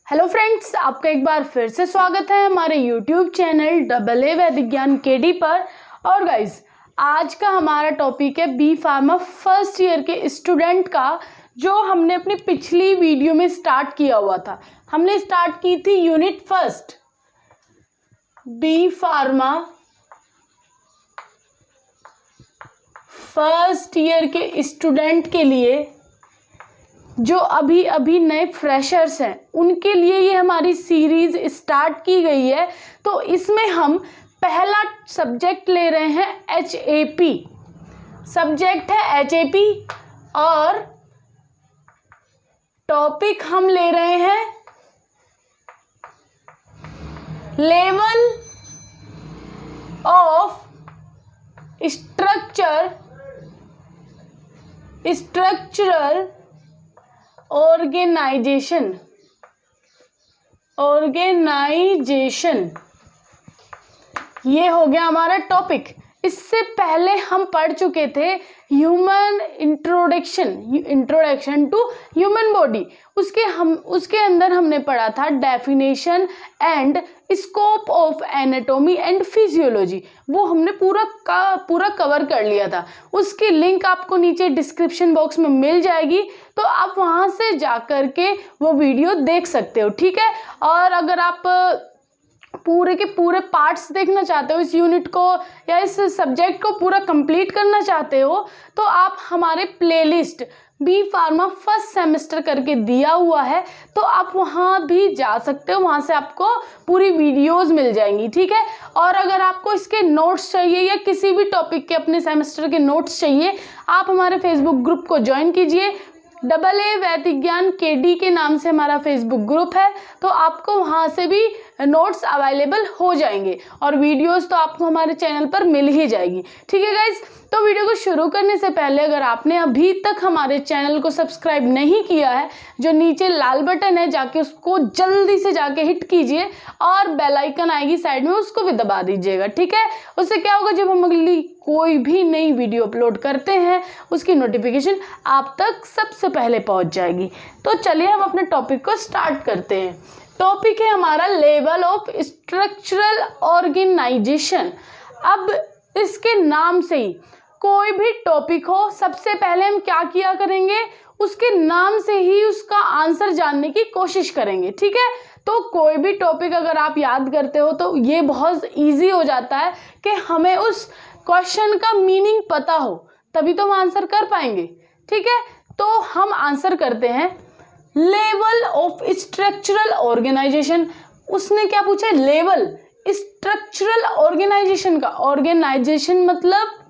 Hello friends, आपका एक बार फिर से स्वागत है हमारे यूट्यूब चैनल AA वैदिक ज्ञान केडी पर। और गाइज, आज का हमारा टॉपिक है बी फार्मा फर्स्ट ईयर के स्टूडेंट का, जो हमने अपनी पिछली वीडियो में स्टार्ट किया हुआ था। हमने स्टार्ट की थी unit first B pharma first year के स्टूडेंट के लिए, जो अभी अभी नए फ्रेशर्स हैं उनके लिए ये हमारी सीरीज स्टार्ट की गई है। तो इसमें हम पहला सब्जेक्ट ले रहे हैं HAP। सब्जेक्ट है HAP और टॉपिक हम ले रहे हैं लेवल ऑफ स्ट्रक्चरल ऑर्गेनाइजेशन। ये हो गया हमारा टॉपिक। इससे पहले हम पढ़ चुके थे human introduction to human body. उसके अंदर हमने पढ़ा था definition and scope of anatomy and physiology. वो हमने पूरा कवर कर लिया था। उसकी लिंक आपको नीचे डिस्क्रिप्शन बॉक्स में मिल जाएगी, तो आप वहां से जाकर के वो वीडियो देख सकते हो, ठीक है। और अगर आप पूरे के पूरे पार्ट्स देखना चाहते हो, इस यूनिट को या इस सब्जेक्ट को पूरा कंप्लीट करना चाहते हो, तो आप हमारे playlist B pharma first semester करके दिया हुआ है, तो आप वहाँ भी जा सकते हो। वहाँ से आपको पूरी वीडियोस मिल जाएंगी, ठीक है। और अगर आपको इसके नोट्स चाहिए या किसी भी टॉपिक के अपने सेमेस्टर के नोट्स चाहिए, आप हमारे फेसबुक ग्रुप को ज्वाइन कीजिए। AA वैदिक ज्ञान केडी के नाम से हमारा फेसबुक ग्रुप है, तो आपको वहाँ से भी नोट्स अवेलेबल हो जाएंगे और वीडियोस तो आपको हमारे चैनल पर मिल ही जाएगी, ठीक है गाइज। तो वीडियो को शुरू करने से पहले अगर आपने अभी तक हमारे चैनल को सब्सक्राइब नहीं किया है, जो नीचे लाल बटन है जाके उसको जल्दी से जाके हिट कीजिए और बेल आइकन आएगी साइड में, उसको भी दबा दीजिएगा, ठीक है। उससे क्या होगा, जब हम अगली कोई भी नई वीडियो अपलोड करते हैं उसकी नोटिफिकेशन आप तक सबसे पहले पहुंच जाएगी। तो चलिए हम अपने टॉपिक को स्टार्ट करते हैं। टॉपिक है हमारा लेवल ऑफ स्ट्रक्चरल ऑर्गेनाइजेशन। अब इसके नाम से ही कोई भी टॉपिक हो, सबसे पहले हम क्या किया करेंगे, उसके नाम से ही उसका आंसर जानने की कोशिश करेंगे, ठीक है। तो कोई भी टॉपिक अगर आप याद करते हो तो ये बहुत इजी हो जाता है कि हमें उस क्वेश्चन का मीनिंग पता हो, तभी तो हम आंसर कर पाएंगे, ठीक है। तो हम आंसर करते हैं लेवल ऑफ स्ट्रक्चरल ऑर्गेनाइजेशन। उसने क्या पूछा, लेवल स्ट्रक्चरल ऑर्गेनाइजेशन का। ऑर्गेनाइजेशन मतलब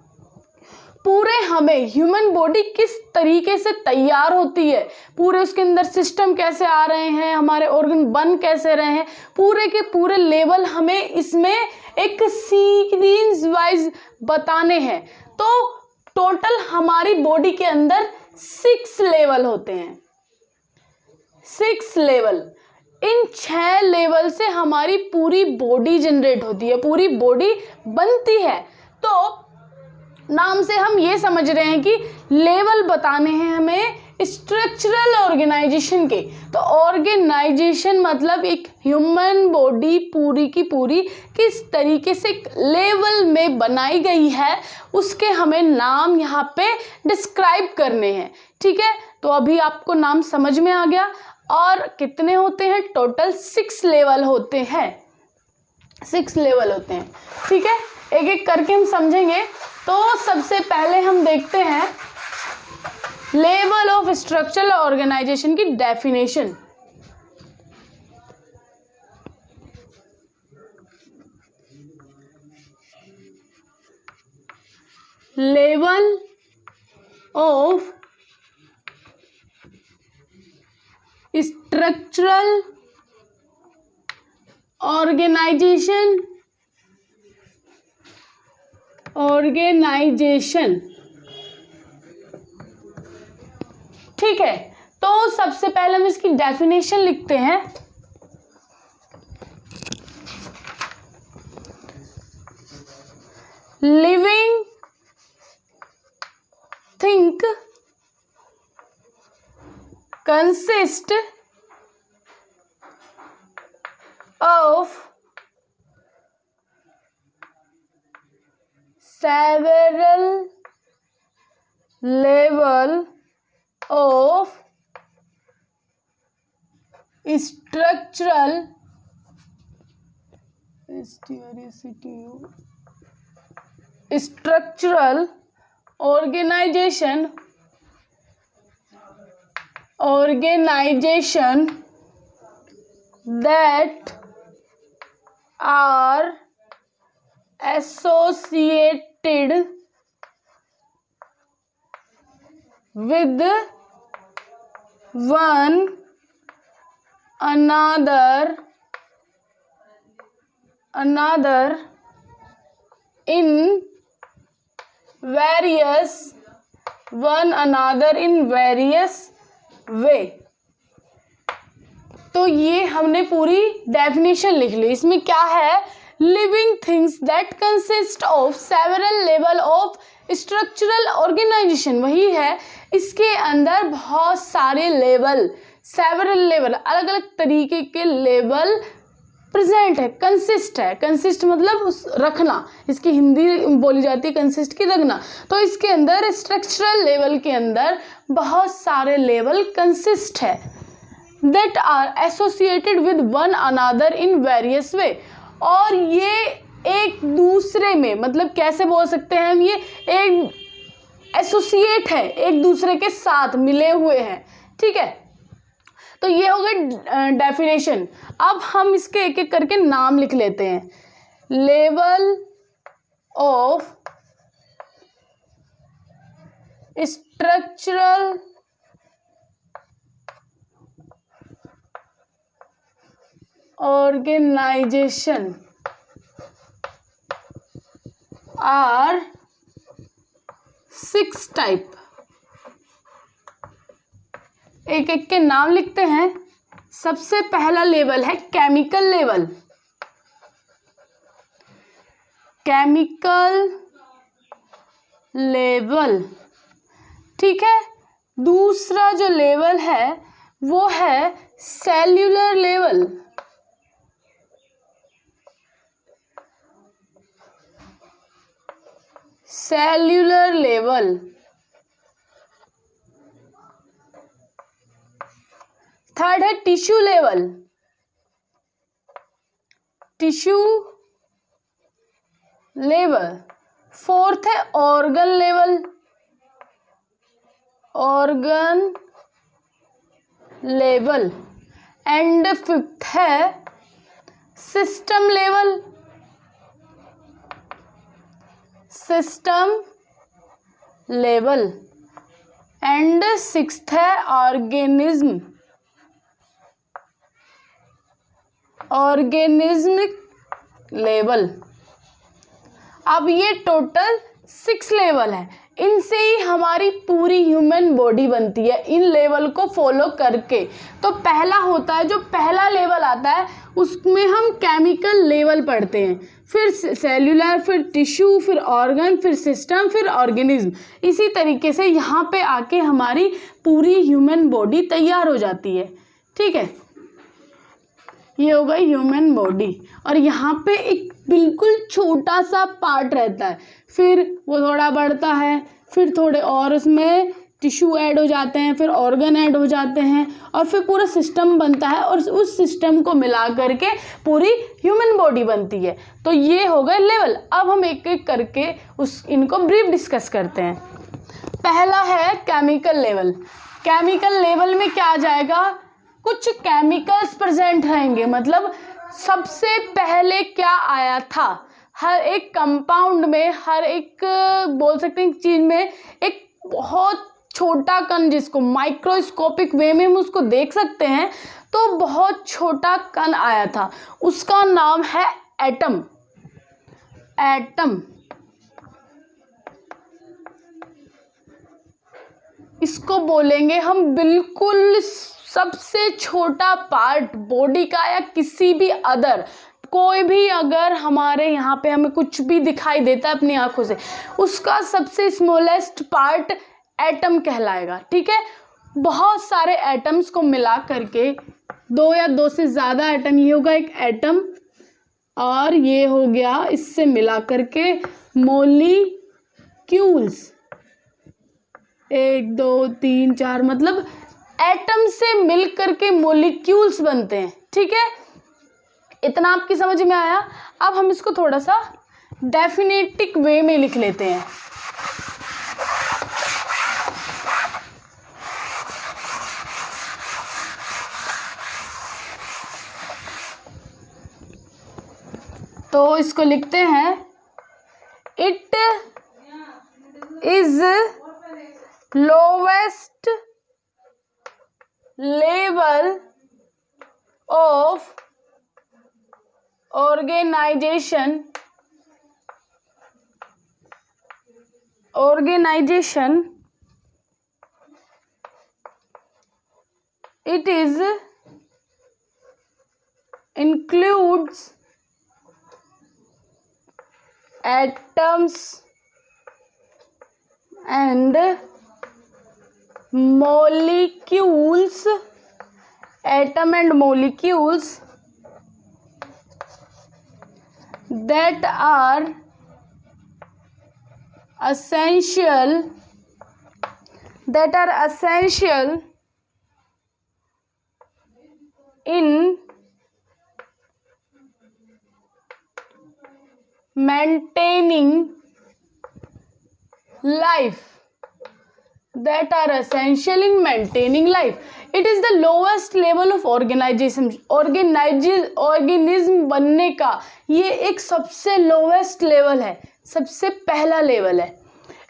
पूरे हमें ह्यूमन बॉडी किस तरीके से तैयार होती है, पूरे उसके अंदर सिस्टम कैसे आ रहे हैं, हमारे ऑर्गन बन कैसे रहे हैं, पूरे के पूरे लेवल हमें इसमें एक सीक्वेंस वाइज बताने हैं। तो टोटल हमारी बॉडी के अंदर 6 लेवल होते हैं, 6 लेवल। इन 6 लेवल से हमारी पूरी बॉडी जनरेट होती है, पूरी बॉडी बनती है। तो नाम से हम ये समझ रहे हैं कि लेवल बताने हैं हमें स्ट्रक्चरल ऑर्गेनाइजेशन के। तो ऑर्गेनाइजेशन मतलब एक ह्यूमन बॉडी पूरी की पूरी किस तरीके से लेवल में बनाई गई है, उसके हमें नाम यहाँ पे डिस्क्राइब करने हैं, ठीक है। तो अभी आपको नाम समझ में आ गया। और कितने होते हैं, टोटल 6 लेवल होते हैं, 6 लेवल होते हैं, ठीक है। एक एक करके हम समझेंगे। तो सबसे पहले हम देखते हैं लेवल ऑफ स्ट्रक्चरल ऑर्गेनाइजेशन की definition. Level of structural organization ठीक है। तो सबसे पहले हम इसकी डेफिनेशन लिखते हैं। Living thing consist of several level of structural organization that are associated with one another in various way। तो ये हमने पूरी डेफिनेशन लिख ली। इसमें क्या है, living things that consist of several level of structural organization, वही है, इसके अंदर बहुत सारे लेवल, सेवरल लेवल, अलग अलग तरीके के लेवल प्रेजेंट है। कंसिस्ट मतलब रखना, इसकी हिंदी बोली जाती है कंसिस्ट की रखना। तो इसके अंदर स्ट्रक्चरल लेवल के अंदर बहुत सारे लेवल कंसिस्ट है, that are associated with one another in various way. और ये एक दूसरे में, मतलब कैसे बोल सकते हैं हम, ये एक एसोसिएट है, एक दूसरे के साथ मिले हुए हैं। ठीक है, तो ये हो गई डेफिनेशन। अब हम इसके एक एक करके नाम लिख लेते हैं। Level of structural organization are 6 type. एक एक के नाम लिखते हैं। सबसे पहला लेवल है केमिकल लेवल। केमिकल लेवल, ठीक है। दूसरा जो लेवल है वो है cellular level. Cellular level. Third है tissue level. Tissue level. Fourth है organ level. Organ level. And fifth है system level. System level. And sixth है ऑर्गेनिज्म। Organismic level. अब ये टोटल 6 लेवल है। इनसे ही हमारी पूरी ह्यूमन बॉडी बनती है, इन लेवल को फॉलो करके। तो पहला होता है, जो पहला लेवल आता है उसमें हम केमिकल लेवल पढ़ते हैं, फिर सेल्यूलर, फिर टिश्यू, फिर ऑर्गन, फिर सिस्टम, फिर ऑर्गेनिज्म। इसी तरीके से यहाँ पे आके हमारी पूरी ह्यूमन बॉडी तैयार हो जाती है। ठीक है, ये हो गई ह्यूमन बॉडी। और यहाँ पे एक बिल्कुल छोटा सा पार्ट रहता है, फिर वो थोड़ा बढ़ता है, फिर थोड़े और उसमें टिश्यू ऐड हो जाते हैं, फिर ऑर्गन ऐड हो जाते हैं, और फिर पूरा सिस्टम बनता है, और उस सिस्टम को मिला करके पूरी ह्यूमन बॉडी बनती है। तो ये हो गए लेवल। अब हम एक एक करके इनको ब्रीफ डिस्कस करते हैं। पहला है केमिकल लेवल। केमिकल लेवल में क्या आ जाएगा, कुछ केमिकल्स प्रेजेंट रहेंगे, मतलब सबसे पहले क्या आया था, हर एक कंपाउंड में, हर एक बोल सकते हैं चीज में एक बहुत छोटा कण, जिसको माइक्रोस्कोपिक वे में हम उसको देख सकते हैं, तो बहुत छोटा कण आया था, उसका नाम है एटम। एटम। इसको बोलेंगे हम बिल्कुल सबसे छोटा पार्ट बॉडी का, या किसी भी अदर कोई भी अगर हमारे यहाँ पे हमें कुछ भी दिखाई देता है अपनी आंखों से, उसका सबसे स्मॉलेस्ट पार्ट एटम कहलाएगा। ठीक है, बहुत सारे एटम्स को मिला करके, 2 या 2 से ज़्यादा एटम, ये होगा एक एटम। और ये हो गया इससे मिला करके मोलिक्यूल्स, 1 2 3 4, मतलब एटम से मिल करके मोलिक्यूल्स बनते हैं। ठीक है, इतना आपकी समझ में आया। अब हम इसको थोड़ा सा डेफिनेटिक वे में लिख लेते हैं। तो इसको लिखते हैं, it is lowest level of organization it is includes atoms and molecules, atom and molecules that are essential in maintaining life, it is the lowest level of organism बनने का ये एक सबसे लोवेस्ट लेवल है, सबसे पहला लेवल है।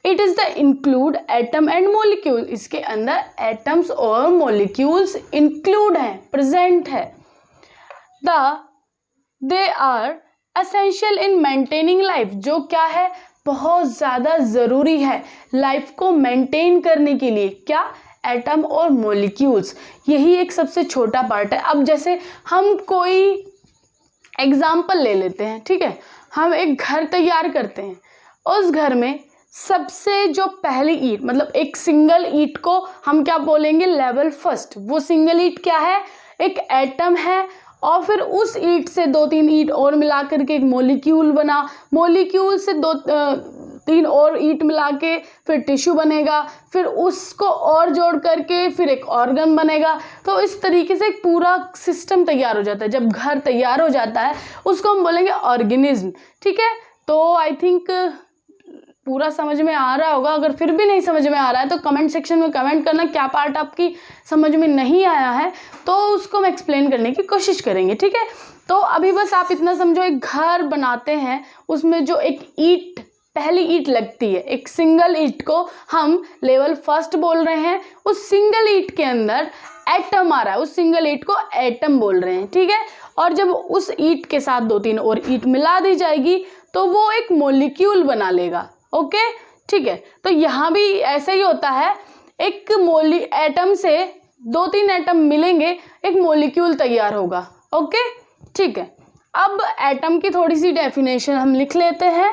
It is the include atom and molecule, इसके अंदर एटम्स और मोलिक्यूल्स इंक्लूड हैं, प्रेजेंट है। They are essential in maintaining life, जो क्या है, बहुत ज़्यादा ज़रूरी है लाइफ को मेंटेन करने के लिए। क्या, एटम और मोलिक्यूल्स, यही एक सबसे छोटा पार्ट है। अब जैसे हम कोई एग्जाम्पल ले लेते हैं, ठीक है, हम एक घर तैयार करते हैं, उस घर में सबसे जो पहली ईंट, मतलब एक सिंगल ईंट को हम क्या बोलेंगे, लेवल फर्स्ट। वो सिंगल ईंट क्या है, एक एटम है, और फिर उस ईंट से 2-3 ईंट और मिला करके एक मोलिक्यूल बना, मोलिक्यूल से 2-3 और ईंट मिला के फिर टिश्यू बनेगा, फिर उसको और जोड़ करके फिर एक ऑर्गन बनेगा। तो इस तरीके से एक पूरा सिस्टम तैयार हो जाता है। जब घर तैयार हो जाता है उसको हम बोलेंगे ऑर्गेनिज्म। ठीक है, तो आई थिंक पूरा समझ में आ रहा होगा। अगर फिर भी नहीं समझ में आ रहा है तो कमेंट सेक्शन में कमेंट करना, क्या पार्ट आपकी समझ में नहीं आया है, तो उसको हम एक्सप्लेन करने की कोशिश करेंगे। ठीक है, तो अभी बस आप इतना समझो, एक घर बनाते हैं, उसमें जो एक ईंट, पहली ईंट लगती है, एक सिंगल ईंट को हम लेवल फर्स्ट बोल रहे हैं। उस सिंगल ईंट के अंदर एटम आ रहा है, उस सिंगल ईंट को एटम बोल रहे हैं। ठीक है, और जब उस ईंट के साथ 2-3 और ईंट मिला दी जाएगी तो वो एक मोलिक्यूल बना लेगा। ओके, ठीक है, तो यहाँ भी ऐसा ही होता है, एक एटम से 2-3 एटम मिलेंगे, एक मोलिक्यूल तैयार होगा। ओके, ठीक है, अब एटम की थोड़ी सी डेफिनेशन हम लिख लेते हैं।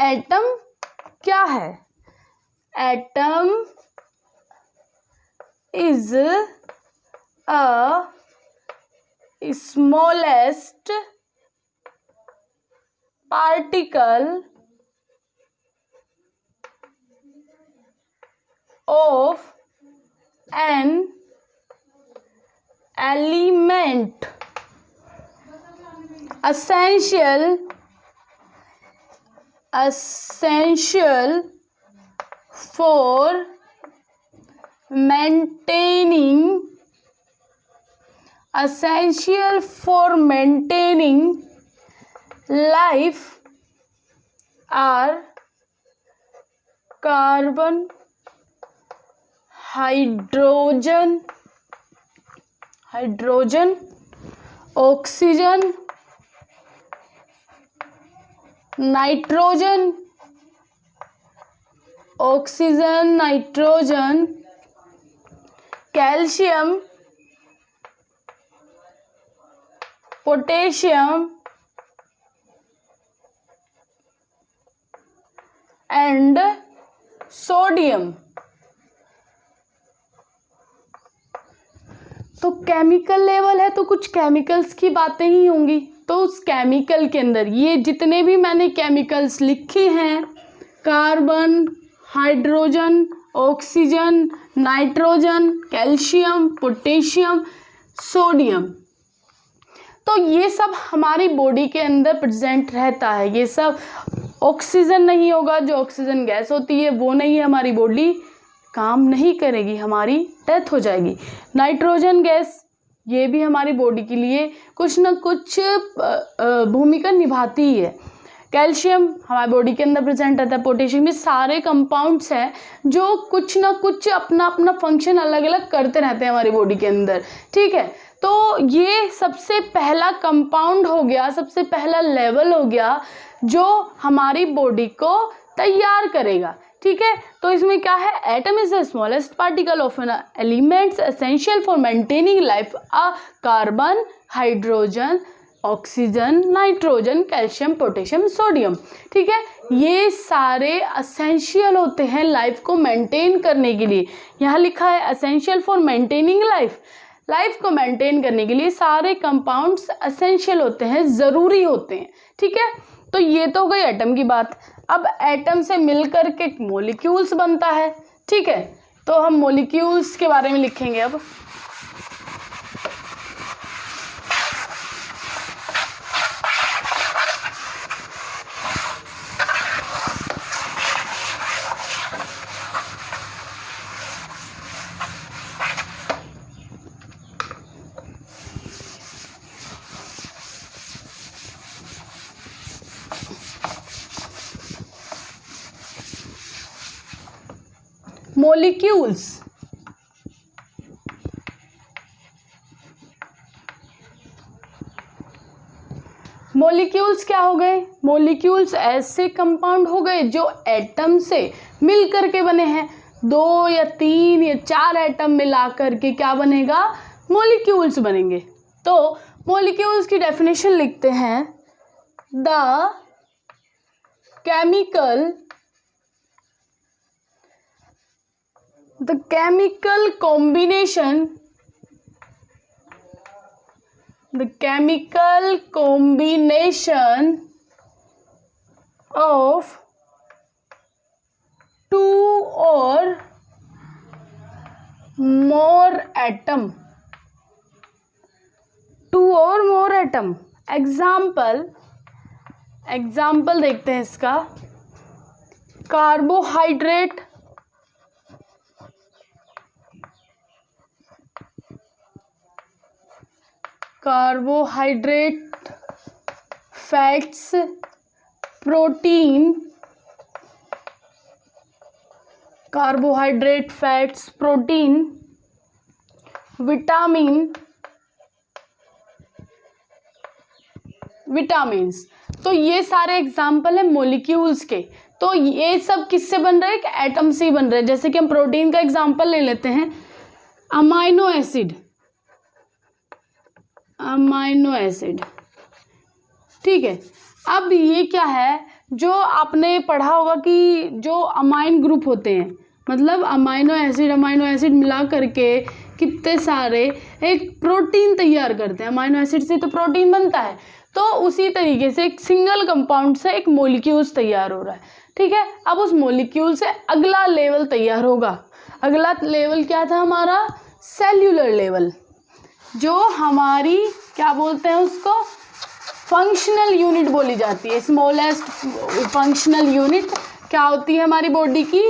एटम क्या है, atom is a smallest particle of an element essential for maintaining life are carbon, hydrogen, oxygen, nitrogen, calcium, potassium and sodium। तो केमिकल लेवल है तो कुछ केमिकल्स की बातें ही होंगी। तो उस केमिकल के अंदर ये जितने भी मैंने केमिकल्स लिखे हैं, carbon, hydrogen, oxygen, nitrogen, calcium, potassium, sodium, तो ये सब हमारी बॉडी के अंदर प्रेजेंट रहता है। ये सब ऑक्सीजन नहीं होगा, जो ऑक्सीजन गैस होती है वो नहीं है, हमारी बॉडी काम नहीं करेगी, हमारी डेथ हो जाएगी। नाइट्रोजन गैस, ये भी हमारी बॉडी के लिए कुछ ना कुछ भूमिका निभाती ही है। कैल्शियम हमारी बॉडी के अंदर प्रेजेंट रहता है। पोटेशियम, ये सारे कंपाउंड्स हैं जो कुछ ना कुछ अपना अपना फंक्शन अलग अलग करते रहते हैं हमारी बॉडी के अंदर, ठीक है। तो ये सबसे पहला कंपाउंड हो गया, सबसे पहला लेवल हो गया जो हमारी बॉडी को तैयार करेगा, ठीक है। तो इसमें क्या है, atom is the smallest particle of an elements essential for maintaining life, a carbon, hydrogen, oxygen, nitrogen, calcium, potassium, sodium, ठीक है। ये सारे एसेंशियल होते हैं लाइफ को मेंटेन करने के लिए। यहाँ लिखा है essential for maintaining life, life को मेंटेन करने के लिए सारे कंपाउंड्स एसेंशियल होते हैं, ज़रूरी होते हैं, ठीक है। तो ये तो हो गई एटम की बात। अब एटम से मिलकर के मॉलिक्यूल्स बनता है, ठीक है। तो हम मॉलिक्यूल्स के बारे में लिखेंगे अब। मॉलिक्यूल्स, मॉलिक्यूल्स क्या हो गए, मॉलिक्यूल्स ऐसे कंपाउंड हो गए जो एटम से मिल करके बने हैं। 2 या 3 या 4 एटम मिला करके क्या बनेगा, मॉलिक्यूल्स बनेंगे। तो मॉलिक्यूल्स की डेफिनेशन लिखते हैं, the chemical combination, the chemical combination of 2 or more atom, 2 or more atom। Example देखते हैं इसका, carbohydrate, carbohydrate, fats, protein, carbohydrate, fats, protein, vitamins. तो ये सारे एग्जाम्पल है मॉलिक्यूल्स के। तो ये सब किससे बन रहा है, एक एटम से ही बन रहा है। जैसे कि हम प्रोटीन का एग्जाम्पल ले लेते हैं, अमाइनो एसिड, ठीक है। अब ये क्या है, जो आपने पढ़ा होगा कि जो अमाइन ग्रुप होते हैं, मतलब अमाइनो एसिड मिला करके कितने सारे एक प्रोटीन तैयार करते हैं। अमाइनो एसिड से तो प्रोटीन बनता है, तो उसी तरीके से एक सिंगल कंपाउंड से एक मॉलिक्यूल्स तैयार हो रहा है, ठीक है। अब उस मॉलिक्यूल से अगला लेवल तैयार होगा। अगला लेवल क्या था हमारा, सेल्यूलर लेवल, जो हमारी क्या बोलते हैं उसको, फंक्शनल यूनिट बोली जाती है। स्मॉलेस्ट फंक्शनल यूनिट क्या होती है हमारी बॉडी की,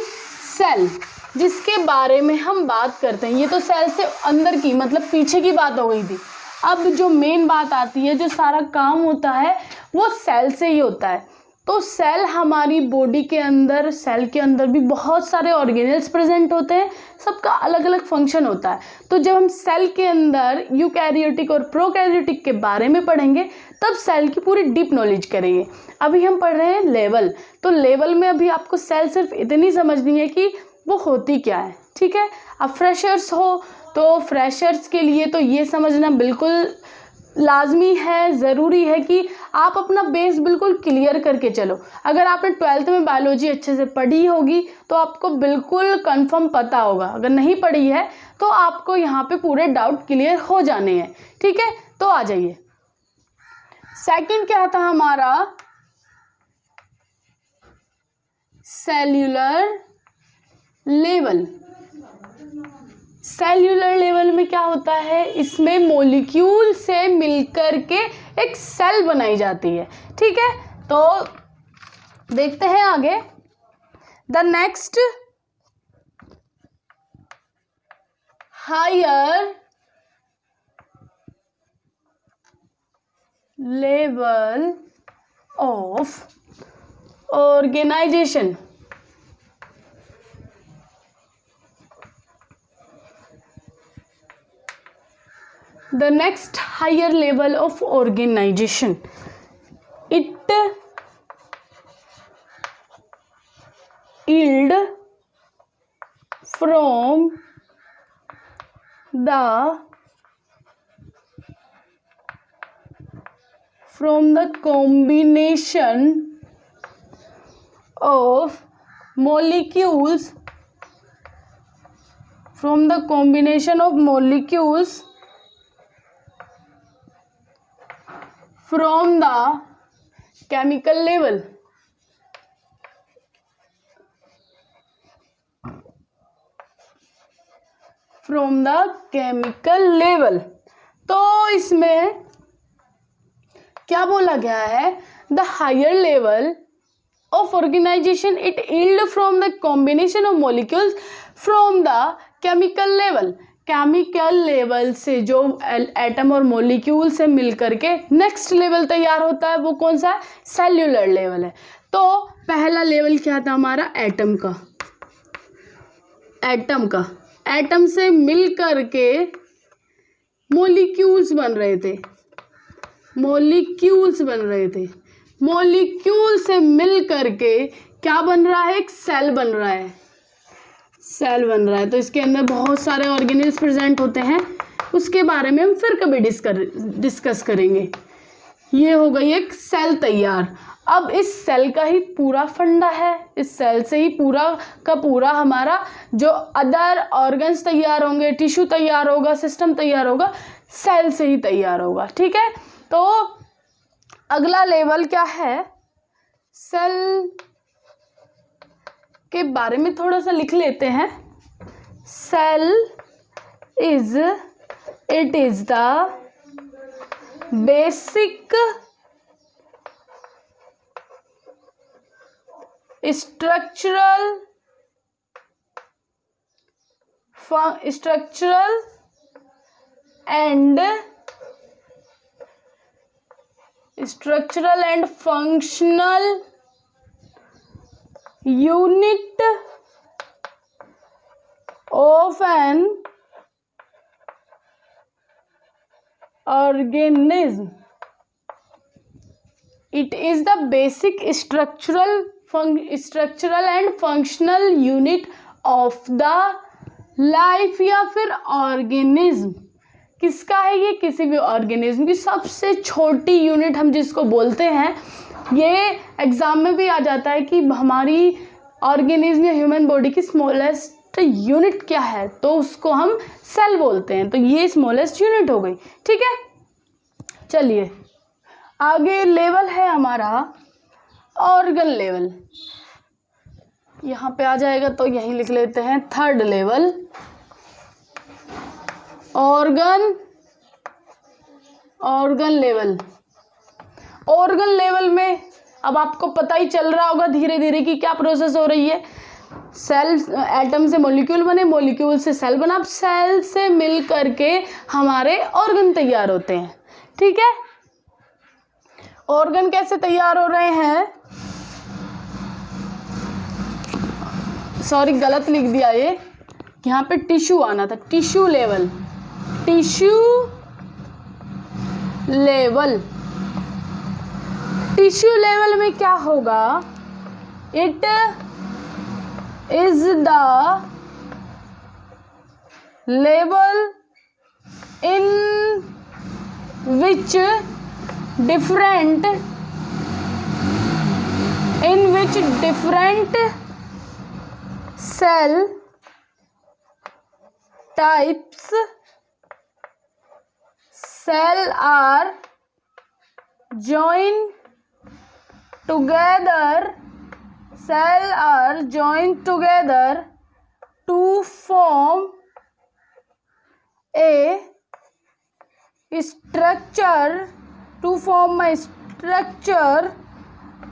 सेल, जिसके बारे में हम बात करते हैं। ये तो सेल से अंदर की मतलब पीछे की बात हो गई थी। अब जो मेन बात आती है, जो सारा काम होता है वो सेल से ही होता है। तो सेल हमारी बॉडी के अंदर, सेल के अंदर भी बहुत सारे ऑर्गेनेल्स प्रेजेंट होते हैं, सबका अलग अलग फंक्शन होता है। तो जब हम सेल के अंदर यूकैरियोटिक और प्रोकैरियोटिक के बारे में पढ़ेंगे तब सेल की पूरी डीप नॉलेज करेंगे। अभी हम पढ़ रहे हैं लेवल, तो लेवल में अभी आपको सेल सिर्फ इतनी समझनी है कि वो होती क्या है, ठीक है। अब फ्रेशर्स हो तो फ्रेशर्स के लिए तो ये समझना बिल्कुल लाजमी है, ज़रूरी है कि आप अपना बेस बिल्कुल क्लियर करके चलो। अगर आपने 12th में बायोलॉजी अच्छे से पढ़ी होगी तो आपको बिल्कुल कंफर्म पता होगा, अगर नहीं पढ़ी है तो आपको यहाँ पे पूरे डाउट क्लियर हो जाने हैं। ठीक है, तो आ जाइए। सेकंड क्या था हमारा, सेल्यूलर लेवल। सेल्यूलर लेवल में क्या होता है, इसमें मॉलिक्यूल से मिलकर के एक सेल बनाई जाती है। ठीक है, तो देखते हैं आगे। The next higher level of organization. The next higher level of organization, it yield from the combination of molecules, from the combination of molecules from the chemical level। From the chemical level, तो इसमें क्या बोला गया है, the higher level of organization it yield from the combination of molecules from the chemical level. Chemical level से जो atom और molecule से मिलकर के नेक्स्ट लेवल तैयार होता है, वो कौन सा है, सेल्यूलर लेवल है। तो पहला लेवल क्या था हमारा, एटम का। एटम से मिलकर के मॉलिक्यूल्स बन रहे थे, मॉलिक्यूल से मिलकर के क्या बन रहा है, एक सेल बन रहा है। तो इसके अंदर बहुत सारे ऑर्गेनेल्स प्रेजेंट होते हैं, उसके बारे में हम फिर कभी डिस्कस करेंगे। ये हो गई एक सेल तैयार। अब इस सेल का ही पूरा फंडा है, इस सेल से ही पूरा का पूरा हमारा जो अदर ऑर्गन्स तैयार होंगे, टिश्यू तैयार होगा, सिस्टम तैयार होगा, सेल से ही तैयार होगा। ठीक है, तो अगला लेवल क्या है, सेल के बारे में थोड़ा सा लिख लेते हैं। Cell is the basic structural and functional unit of an organism. It is the basic structural and functional unit of the life या फिर ऑर्गेनिज्म। किसका है ये, किसी भी ऑर्गेनिज्म की सबसे छोटी यूनिट हम जिसको बोलते हैं। ये एग्जाम में भी आ जाता है कि हमारी ऑर्गेनिज्म या ह्यूमन बॉडी की स्मॉलेस्ट यूनिट क्या है, तो उसको हम सेल बोलते हैं। तो ये स्मॉलेस्ट यूनिट हो गई। ठीक है, चलिए आगे लेवल है हमारा ऑर्गन लेवल। यहाँ पे आ जाएगा तो यहीं लिख लेते हैं third level, organ level. Organ level में अब आपको पता ही चल रहा होगा धीरे धीरे कि क्या प्रोसेस हो रही है। सेल, एटम से मॉलिक्यूल बने, मॉलिक्यूल से सेल बना, अब सेल से मिल करके हमारे ऑर्गन तैयार होते हैं। ठीक है, ऑर्गन कैसे तैयार हो रहे हैं, सॉरी गलत लिख दिया, ये यहाँ पे टिश्यू आना था, टिश्यू लेवल। टिश्यू लेवल में क्या होगा, it is the level in which different cell types are joined together to form a structure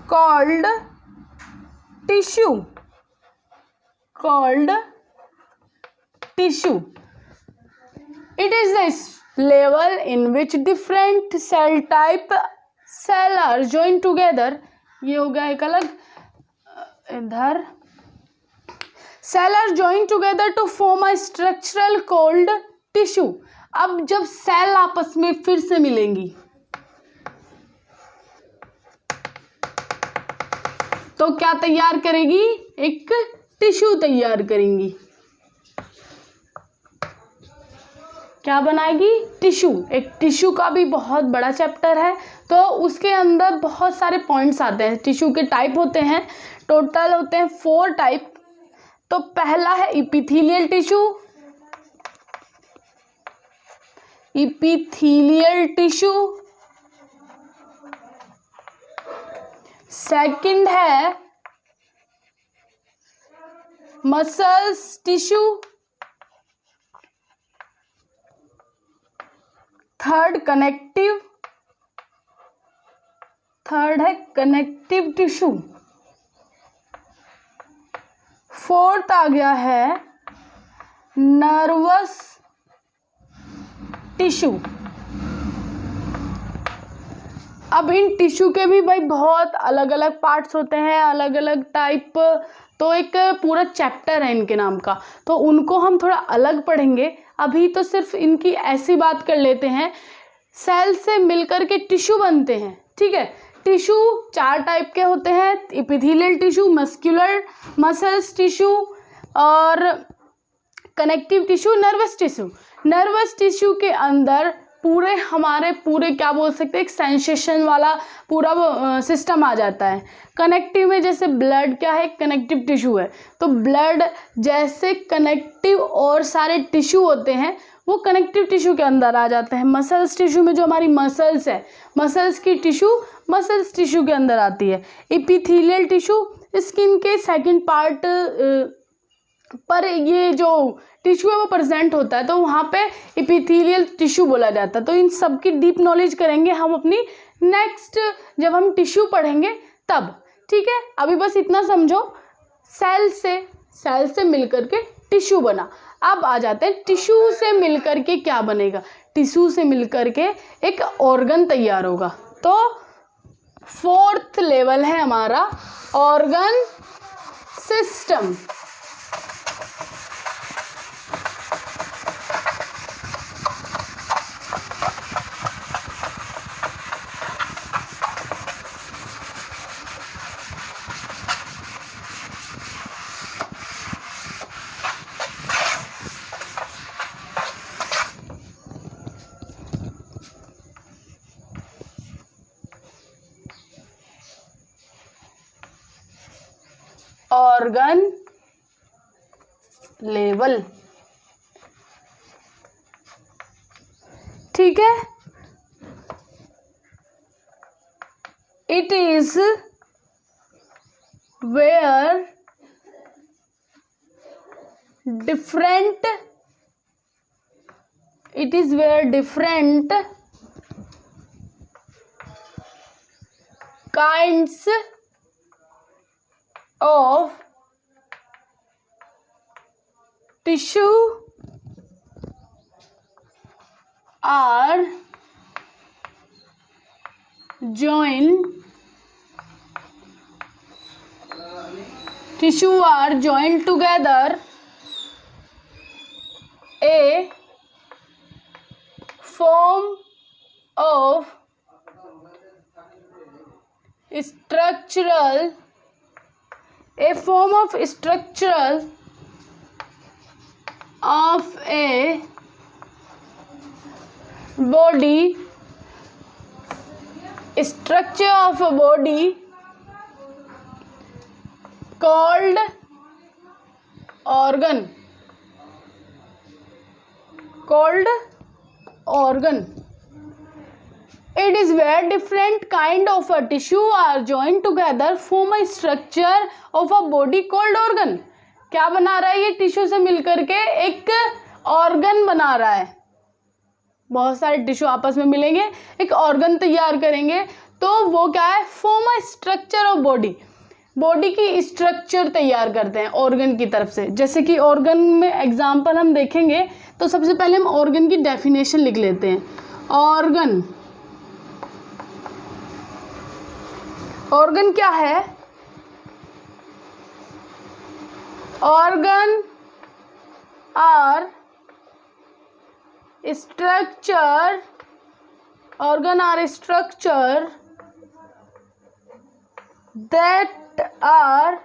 called tissue. It is the level in which different cell are joined together. ये हो गया एक अलग, इधर cell are joined together to form a structure called tissue. अब जब cell आपस में फिर से मिलेंगी तो क्या तैयार करेगी? एक टिश्यू तैयार करेंगी। क्या बनाएगी? टिश्यू। एक टिश्यू का भी बहुत बड़ा चैप्टर है, तो उसके अंदर बहुत सारे पॉइंट्स आते हैं। टिश्यू के टाइप होते हैं, टोटल होते हैं 4 टाइप। तो पहला है इपिथेलियल टिश्यू, सेकंड है मसल्स टिश्यू, थर्ड है कनेक्टिव टिश्यू, फोर्थ आ गया है नर्वस टिश्यू। अब इन टिश्यू के भी भाई बहुत अलग अलग पार्ट्स होते हैं, अलग अलग टाइप, तो एक पूरा चैप्टर है इनके नाम का, तो उनको हम थोड़ा अलग पढ़ेंगे। अभी तो सिर्फ इनकी ऐसी बात कर लेते हैं, सेल से मिलकर के टिश्यू बनते हैं, ठीक है। टिश्यू 4 टाइप के होते हैं, एपिथेलियल टिश्यू, मसल्स टिश्यू और connective tissue, nervous tissue. Nervous tissue के अंदर पूरे क्या बोल सकते हैं, एक सेंसेशन वाला पूरा सिस्टम आ जाता है। कनेक्टिव में जैसे ब्लड क्या है, कनेक्टिव टिश्यू है, तो ब्लड जैसे कनेक्टिव और सारे टिश्यू होते हैं वो कनेक्टिव टिश्यू के अंदर आ जाते हैं। मसल्स टिश्यू में जो हमारी मसल्स है, मसल्स की टिश्यू मसल्स टिश्यू के अंदर आती है। एपिथेलियल टिश्यू स्किन के सेकंड पार्ट पर ये जो टिश्यू है वो प्रेजेंट होता है, तो वहाँ पे एपिथेलियल टिश्यू बोला जाता है। तो इन सब की डीप नॉलेज करेंगे हम अपनी नेक्स्ट, जब हम टिश्यू पढ़ेंगे तब, ठीक है। अभी बस इतना समझो, सेल से मिलकर के टिश्यू बना। अब आ जाते हैं टिश्यू से मिलकर के क्या बनेगा। टिश्यू से मिलकर के एक ऑर्गन तैयार होगा। तो 4th लेवल है हमारा ऑर्गन सिस्टम। ऑर्गन लेवल, ठीक है। It is where different kinds of tissue are joined together a form of structural of a body structure of a body called organ. It is where different kind of a tissue are joined together form a structure of a body called organ. क्या बना रहा है ये tissue से मिलकर के एक organ बना रहा है. बहुत सारे टिश्यू आपस में मिलेंगे एक ऑर्गन तैयार करेंगे तो वो क्या है form a structure of body की स्ट्रक्चर तैयार करते हैं ऑर्गन की तरफ से. जैसे कि ऑर्गन में एग्जांपल हम देखेंगे तो सबसे पहले हम ऑर्गन की डेफिनेशन लिख लेते हैं. ऑर्गन क्या है? Organ are structure that are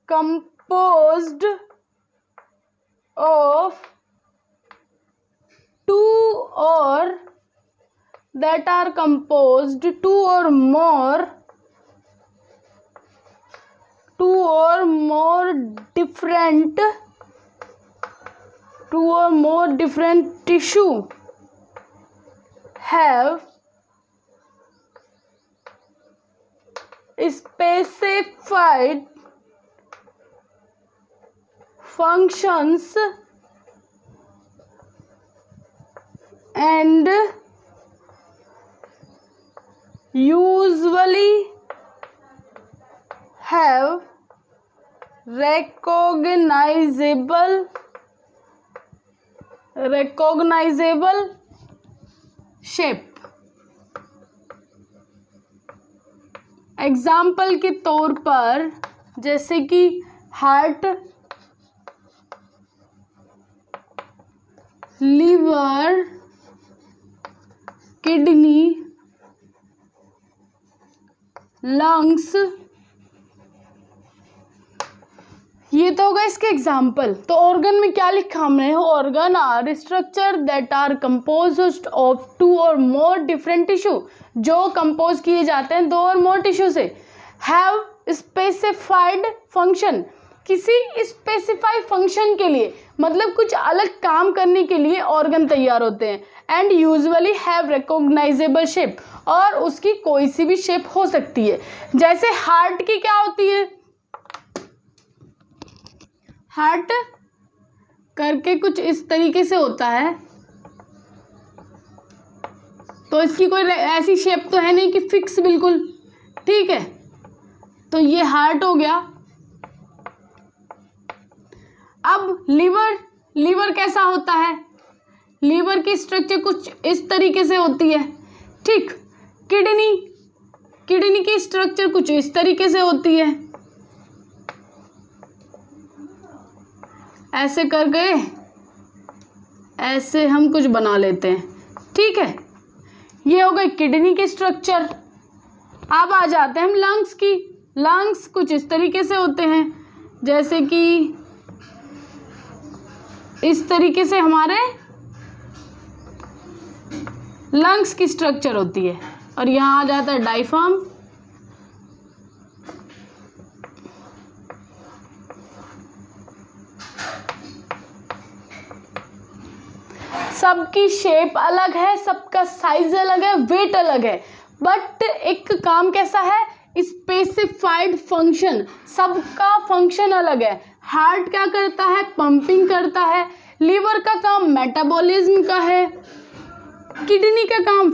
composed of two or more different tissue have specified functions and usually have recognizable shape. Example के तौर पर जैसे कि हार्ट, लीवर, किडनी, लंग्स, ये तो होगा इसके एग्जाम्पल. तो ऑर्गन में क्या लिखा हमने? Organ are structure that are composed of two or more different tissue, जो कंपोज किए जाते हैं दो और मोर टिश्यू से. हैव स्पेसिफाइड फंक्शन, किसी स्पेसिफाइड फंक्शन के लिए मतलब कुछ अलग काम करने के लिए ऑर्गन तैयार होते हैं. And usually have recognisable shape, और उसकी कोई सी भी शेप हो सकती है. जैसे हार्ट की क्या होती है? हार्ट करके कुछ इस तरीके से होता है, तो इसकी कोई ऐसी शेप तो है नहीं कि फिक्स बिल्कुल, ठीक है. तो ये हार्ट हो गया. अब लीवर कैसा होता है? लीवर की स्ट्रक्चर कुछ इस तरीके से होती है, ठीक. किडनी की स्ट्रक्चर कुछ इस तरीके से होती है. ऐसे कर गए, ऐसे हम कुछ बना लेते हैं, ठीक है. ये हो गई किडनी की स्ट्रक्चर. अब आ जाते हैं हम लंग्स की. लंग्स कुछ इस तरीके से होते हैं, जैसे कि इस तरीके से हमारे लंग्स की स्ट्रक्चर होती है. और यहाँ आ जाता है डायफ्राम. सबकी शेप अलग है, सबका साइज अलग है, वेट अलग है, बट एक काम कैसा है? Specified function. सबका फंक्शन अलग है. हार्ट क्या करता है? पंपिंग करता है. लीवर का काम मेटाबॉलिज्म का है. किडनी का काम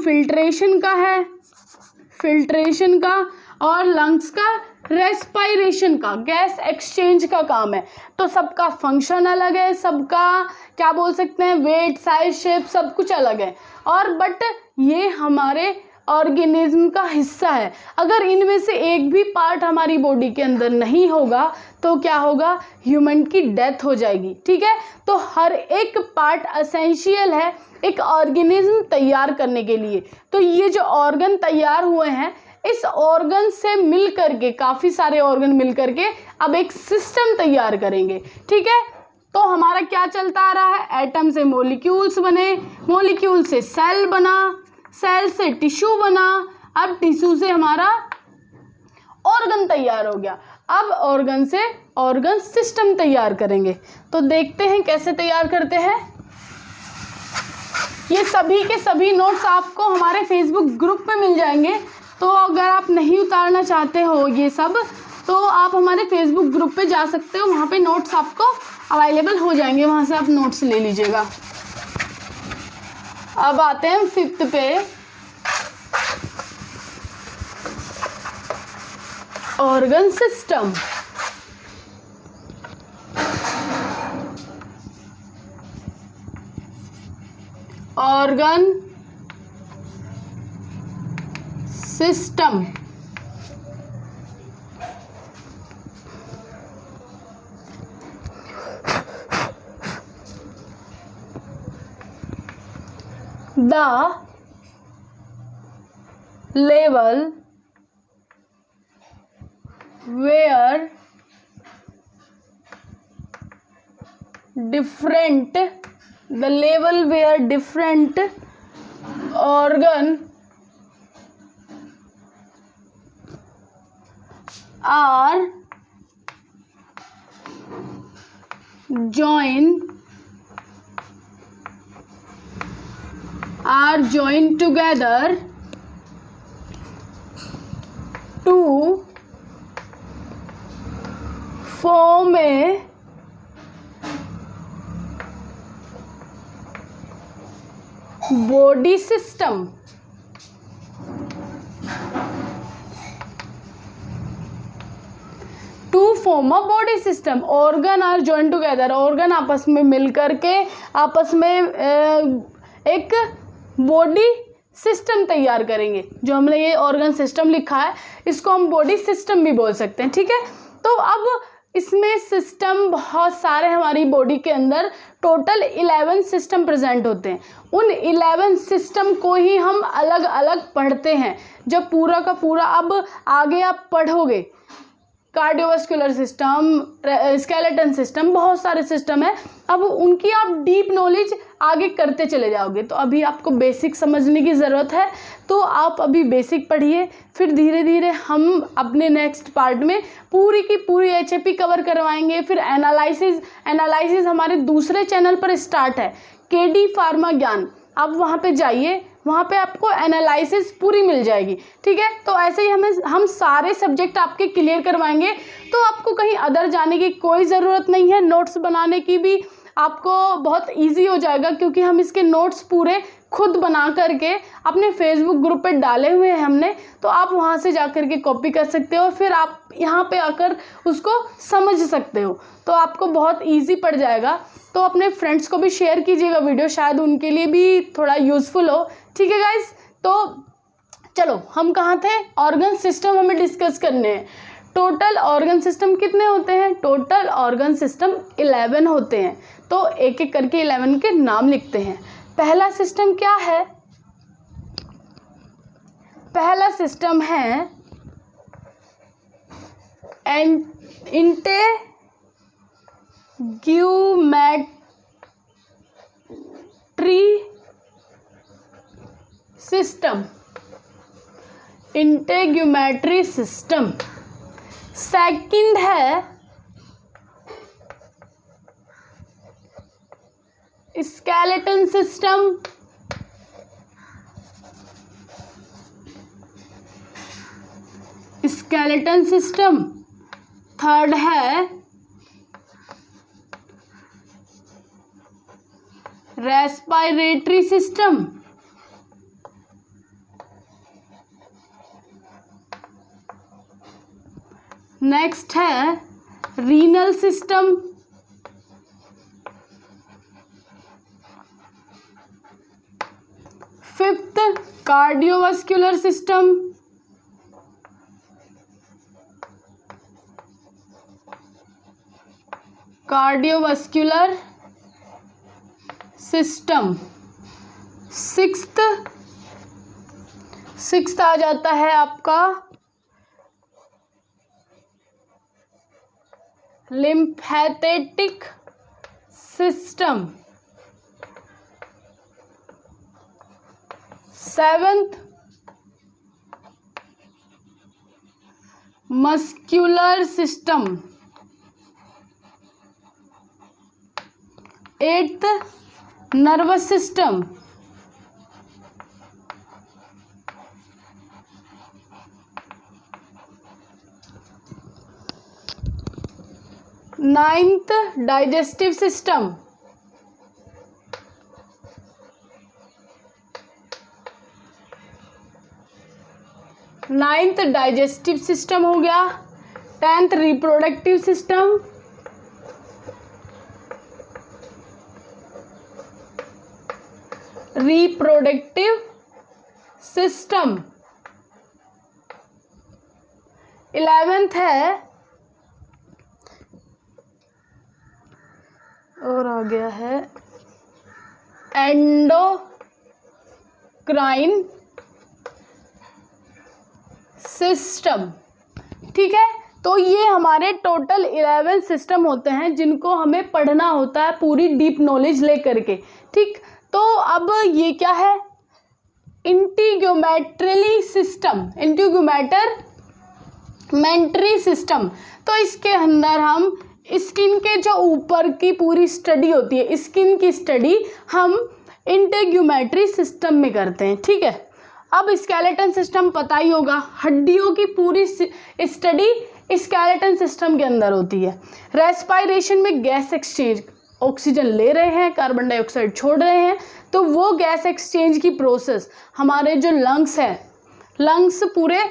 फिल्ट्रेशन का और लंग्स का रेस्पायरेशन का, गैस एक्सचेंज का काम है. तो सबका फंक्शन अलग है, सबका क्या बोल सकते हैं, वेट, साइज, शेप सब कुछ अलग है. और बट ये हमारे ऑर्गेनिज्म का हिस्सा है. अगर इनमें से एक भी पार्ट हमारी बॉडी के अंदर नहीं होगा तो क्या होगा? ह्यूमन की डेथ हो जाएगी, ठीक है. तो हर एक पार्ट एसेंशियल है एक ऑर्गेनिज्म तैयार करने के लिए. तो ये जो ऑर्गन तैयार हुए हैं, इस ऑर्गन से मिल करके, काफ़ी सारे ऑर्गन मिल करके अब एक सिस्टम तैयार करेंगे, ठीक है. तो हमारा क्या चलता आ रहा है? एटम से मॉलिक्यूल्स बने, मॉलिक्यूल से सेल बना, सेल से टिश्यू बना, अब टिश्यू से हमारा ऑर्गन तैयार हो गया। अब ऑर्गन से ऑर्गन सिस्टम तैयार करेंगे। तो देखते हैं कैसे तैयार करते हैं। ये सभी के सभी नोट्स आपको हमारे फेसबुक ग्रुप में मिल जाएंगे। तो अगर आप नहीं उतारना चाहते हो ये सब, तो आप हमारे फेसबुक ग्रुप पे जा सकते हो, वहाँ पे नोट्स आपको अवेलेबल हो जाएंगे, वहाँ से आप नोट्स ले लीजिएगा। अब आते हैं 5th पे, organ system. Organ system the level where different organ are joined together to form a body system. To form a body system, organ are join together, organ आपस में मिल करके आपस में एक बॉडी सिस्टम तैयार करेंगे। जो हमने ये ऑर्गन सिस्टम लिखा है, इसको हम बॉडी सिस्टम भी बोल सकते हैं, ठीक है। तो अब इसमें सिस्टम बहुत सारे, हमारी बॉडी के अंदर टोटल 11 सिस्टम प्रेजेंट होते हैं। उन 11 सिस्टम को ही हम अलग अलग पढ़ते हैं। जब पूरा का पूरा अब आगे आप पढ़ोगे, कार्डियोवास्कुलर सिस्टम, स्केलेटन सिस्टम, बहुत सारे सिस्टम है, अब उनकी आप डीप नॉलेज आगे करते चले जाओगे। तो अभी आपको बेसिक समझने की ज़रूरत है, तो आप अभी बेसिक पढ़िए, फिर धीरे धीरे हम अपने नेक्स्ट पार्ट में पूरी की पूरी HAP कवर करवाएंगे। फिर एनालिसिस हमारे दूसरे चैनल पर स्टार्ट है, KD फार्मा ज्ञान। आप वहाँ पे जाइए, वहाँ पे आपको एनालिसिस पूरी मिल जाएगी, ठीक है। तो ऐसे ही हम सारे सब्जेक्ट आपके क्लियर करवाएंगे, तो आपको कहीं अदर जाने की कोई ज़रूरत नहीं है। नोट्स बनाने की भी आपको बहुत इजी हो जाएगा, क्योंकि हम इसके नोट्स पूरे खुद बना करके अपने फेसबुक ग्रुप पे डाले हुए हैं हमने। तो आप वहाँ से जा कर के कॉपी कर सकते हो, फिर आप यहाँ पे आकर उसको समझ सकते हो, तो आपको बहुत इजी पड़ जाएगा। तो अपने फ्रेंड्स को भी शेयर कीजिएगा वीडियो, शायद उनके लिए भी थोड़ा यूज़फुल हो, ठीक है गाइस। तो चलो, हम कहाँ थे, ऑर्गन सिस्टम हमें डिस्कस करने हैं। टोटल ऑर्गन सिस्टम कितने होते हैं? टोटल ऑर्गन सिस्टम 11 होते हैं। तो एक एक करके 11 के नाम लिखते हैं। पहला सिस्टम क्या है? पहला सिस्टम है integumentary system. Integumentary system. Second है skeleton system. Skeleton system. Third है रेस्पिरेटरी सिस्टम। नेक्स्ट है renal system. Fifth cardiovascular system. Cardiovascular system. Sixth आ जाता है आपका lymphatic system. 7th muscular system, 8th nervous system, 9th digestive system, 9th digestive system हो गया। 10th reproductive system, 11th है और आ गया है एंडोक्राइन सिस्टम। ठीक है, तो ये हमारे टोटल 11 सिस्टम होते हैं जिनको हमें पढ़ना होता है पूरी डीप नॉलेज लेकर के। ठीक, तो अब ये क्या है, इंटीग्यूमेट्री सिस्टम, इंटीग्यूमेट्री सिस्टम। तो इसके अंदर हम स्किन के जो ऊपर की पूरी स्टडी होती है, स्किन की स्टडी हम इंटीग्यूमेट्री सिस्टम में करते हैं। ठीक है, अब स्केलेटन सिस्टम पता ही होगा, हड्डियों की पूरी स्टडी स्केलेटन सिस्टम के अंदर होती है। रेस्पायरेशन में गैस एक्सचेंज, ऑक्सीजन ले रहे हैं, कार्बन डाइऑक्साइड छोड़ रहे हैं, तो वो गैस एक्सचेंज की प्रोसेस हमारे जो लंग्स है, पूरे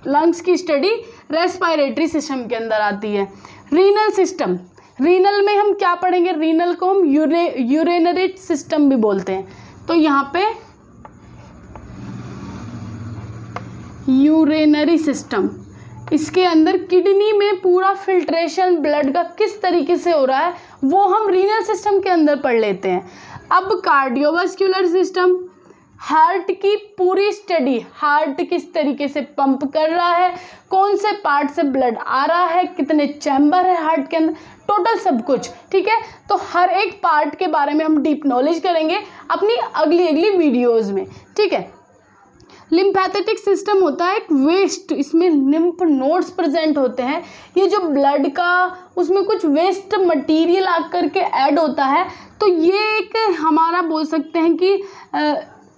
लंग्स की स्टडी रेस्पायरेटरी सिस्टम के अंदर आती है। रीनल सिस्टम, रीनल में हम क्या पढ़ेंगे, रीनल को हम यूरिनरी सिस्टम भी बोलते हैं। तो यहाँ पे यूरिनरी सिस्टम, इसके अंदर किडनी में पूरा फिल्ट्रेशन ब्लड का किस तरीके से हो रहा है वो हम रीनल सिस्टम के अंदर पढ़ लेते हैं। अब कार्डियोवास्कुलर सिस्टम, हार्ट की पूरी स्टडी, हार्ट किस तरीके से पंप कर रहा है, कौन से पार्ट से ब्लड आ रहा है, कितने चैम्बर है हार्ट के अंदर, टोटल सब कुछ। ठीक है, तो हर एक पार्ट के बारे में हम डीप नॉलेज करेंगे अपनी अगली वीडियोज़ में। ठीक है, लिम्फेटिक सिस्टम होता है एक वेस्ट, इसमें लिम्फ नोड्स प्रेजेंट होते हैं। ये जो ब्लड का उसमें कुछ वेस्ट मटेरियल आकर के ऐड होता है, तो ये एक हमारा बोल सकते हैं कि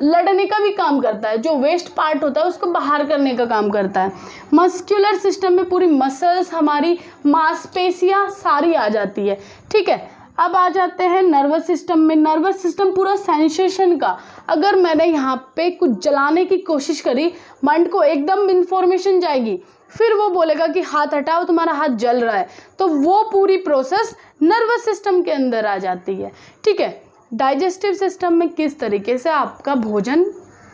लड़ने का भी काम करता है, जो वेस्ट पार्ट होता है उसको बाहर करने का काम करता है। मस्क्यूलर सिस्टम में पूरी मसल्स, हमारी मांसपेशियाँ सारी आ जाती है। ठीक है, अब आ जाते हैं नर्वस सिस्टम में। नर्वस सिस्टम पूरा सेंसेशन का, अगर मैंने यहाँ पे कुछ जलाने की कोशिश करी, माइंड को एकदम इन्फॉर्मेशन जाएगी, फिर वो बोलेगा कि हाथ हटाओ तुम्हारा हाथ जल रहा है, तो वो पूरी प्रोसेस नर्वस सिस्टम के अंदर आ जाती है। ठीक है, डाइजेस्टिव सिस्टम में किस तरीके से आपका भोजन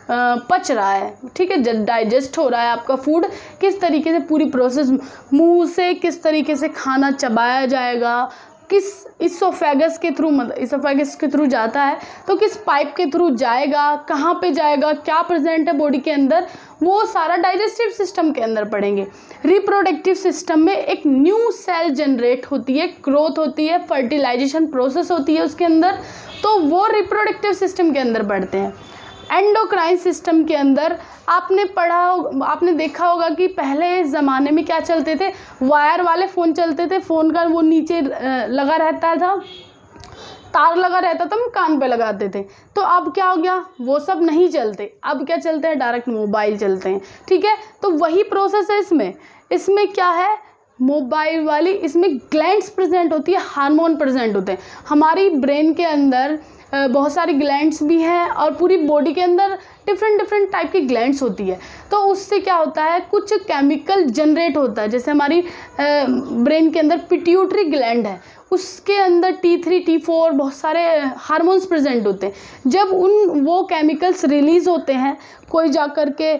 पच रहा है, ठीक है, डाइजेस्ट हो रहा है आपका फूड, किस तरीके से पूरी प्रोसेस, मुंह से किस तरीके से खाना चबाया जाएगा, किस इसोफेगस के थ्रू, मतलब इसोफेगस के थ्रू जाता है तो किस पाइप के थ्रू जाएगा, कहाँ पे जाएगा, क्या प्रेजेंट है बॉडी के अंदर, वो सारा डाइजेस्टिव सिस्टम के अंदर पढ़ेंगे। रिप्रोडक्टिव सिस्टम में एक न्यू सेल जनरेट होती है, ग्रोथ होती है, फर्टिलाइजेशन प्रोसेस होती है उसके अंदर, तो वो रिप्रोडक्टिव सिस्टम के अंदर पढ़ते हैं। एंडोक्राइन सिस्टम के अंदर आपने देखा होगा कि पहले ज़माने में क्या चलते थे, वायर वाले फ़ोन चलते थे, फ़ोन का वो नीचे लगा रहता था, तार लगा रहता था, हम कान पे लगाते थे। तो अब क्या हो गया, वो सब नहीं चलते, अब क्या चलते हैं, डायरेक्ट मोबाइल चलते हैं। ठीक है, तो वही प्रोसेस है इसमें क्या है, मोबाइल वाली, इसमें ग्लैंड्स प्रेजेंट होती है, हार्मोन प्रेजेंट होते हैं। हमारी ब्रेन के अंदर बहुत सारी ग्लैंड्स भी हैं और पूरी बॉडी के अंदर डिफरेंट टाइप की ग्लैंड्स होती है, तो उससे क्या होता है, कुछ केमिकल जनरेट होता है। जैसे हमारी ब्रेन के अंदर पिट्यूटरी ग्लैंड है, उसके अंदर T3 T4 बहुत सारे हार्मोन्स प्रेजेंट होते हैं। जब वो केमिकल्स रिलीज़ होते हैं, कोई जा कर के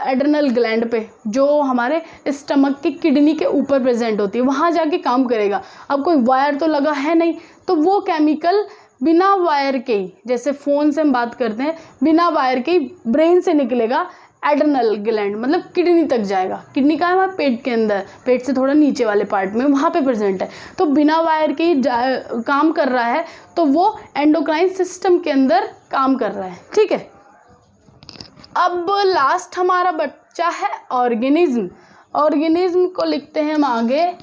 एड्रेनल ग्लैंड पे, जो हमारे स्टमक की किडनी के ऊपर प्रेजेंट होती है, वहाँ जाके काम करेगा। अब कोई वायर तो लगा है नहीं, तो वो केमिकल बिना वायर के ही, जैसे फ़ोन से हम बात करते हैं, बिना वायर के ही ब्रेन से निकलेगा, एड्रेनल ग्लैंड, मतलब किडनी तक जाएगा। किडनी का है हमारे पेट के अंदर, पेट से थोड़ा नीचे वाले पार्ट में, वहाँ पे प्रेजेंट है। तो बिना वायर के ही काम कर रहा है, तो वो एंडोक्राइन सिस्टम के अंदर काम कर रहा है। ठीक है, अब लास्ट हमारा बच्चा है ऑर्गेनिज्म। ऑर्गेनिज्म को लिखते हैं हम आगे।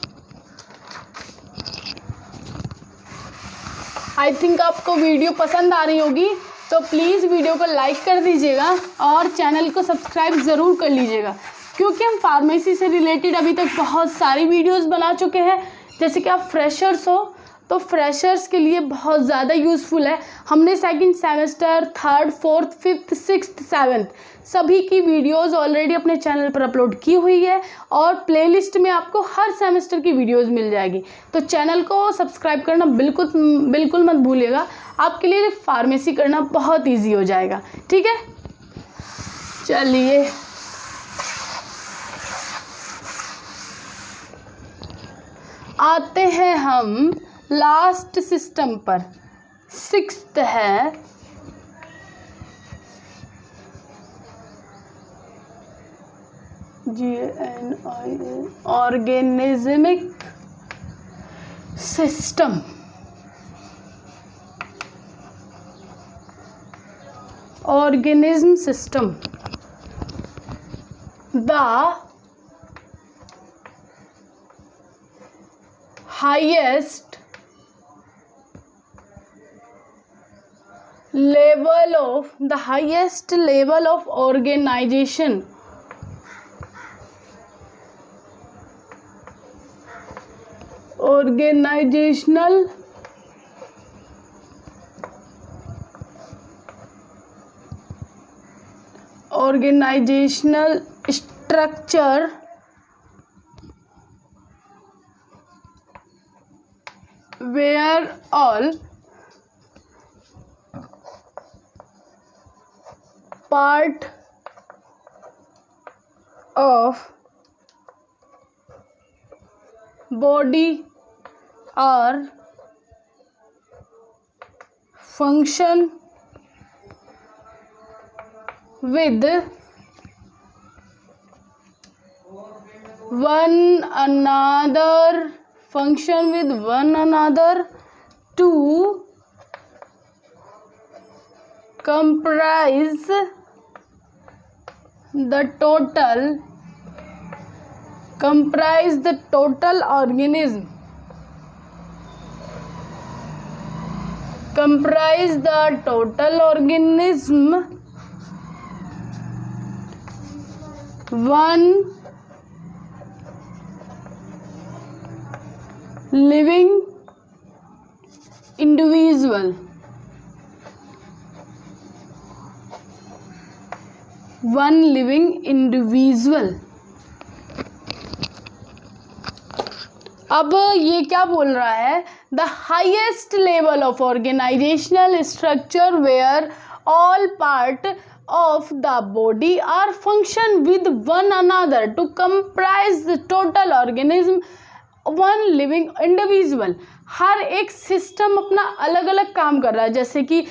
आई थिंक आपको वीडियो पसंद आ रही होगी, तो प्लीज़ वीडियो को लाइक कर दीजिएगा और चैनल को सब्सक्राइब ज़रूर कर लीजिएगा, क्योंकि हम फार्मेसी से रिलेटेड अभी तक बहुत सारी वीडियोस बना चुके हैं। जैसे कि आप फ्रेशर्स हो, तो फ्रेशर्स के लिए बहुत ज़्यादा यूज़फुल है। हमने second semester, third, fourth, fifth, sixth, seventh सभी की वीडियोस ऑलरेडी अपने चैनल पर अपलोड की हुई है, और प्लेलिस्ट में आपको हर सेमेस्टर की वीडियोस मिल जाएगी। तो चैनल को सब्सक्राइब करना बिल्कुल मत भूलिएगा, आपके लिए फार्मेसी करना बहुत ईजी हो जाएगा। ठीक है, चलिए आते हैं हम लास्ट सिस्टम पर। सिक्स्थ है GNIA, organismic system. Organism system, the highest level of organization organizational structure where all part of body are function with one another to comprise the total organism. Comprise the total organism, one living individual. One living individual. अब ये क्या बोल रहा है? The highest level of organizational structure where all part of the body are function with one another to comprise the total organism, one living individual. हर एक system अपना अलग अलग काम कर रहा है। जैसे कि